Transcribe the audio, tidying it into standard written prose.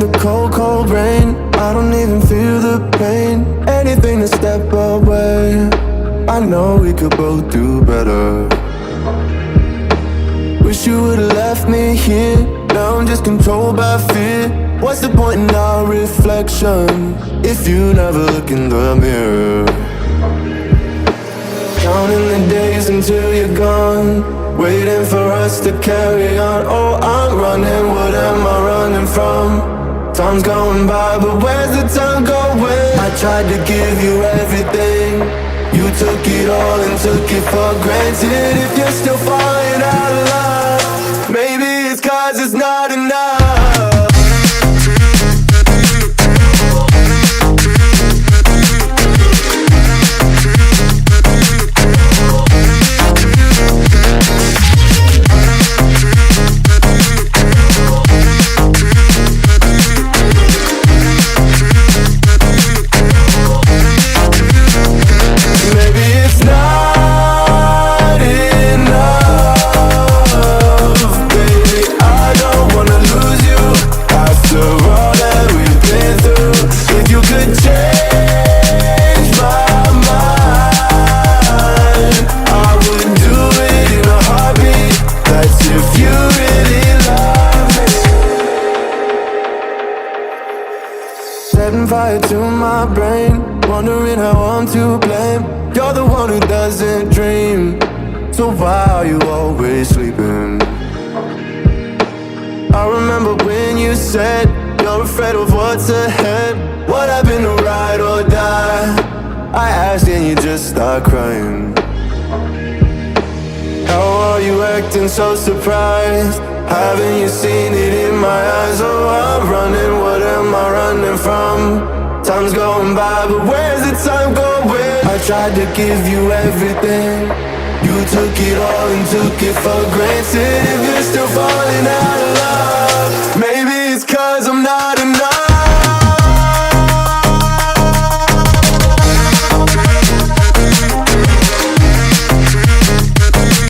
in the cold, cold rain. I don't even feel the pain. Anything to step away. I know we could both do better. Wish you would've left me here. Now I'm just controlled by fear. What's the point in our reflection if you never look in the mirror? Counting the days until you're gone, waiting for us to carry on. Oh, I'm running, what am I running from? Time's going by, but where's the time going? I tried to give you everything. You took it all and took it for granted. If you're still falling out of love, maybe it's 'cause it's not enough. Setting fire to my brain, wondering how I'm to blame. You're the one who doesn't dream, so why are you always sleeping? I remember when you said you're afraid of what's ahead. What happened to ride or die? I asked and you just start crying. How are you acting so surprised? Haven't you seen it in my eyes? Oh, I'm running, what am I running from? Time's going by, but where's the time going? I tried to give you everything. You took it all and took it for granted. If you're still falling out of love, maybe it's 'cause I'm not enough.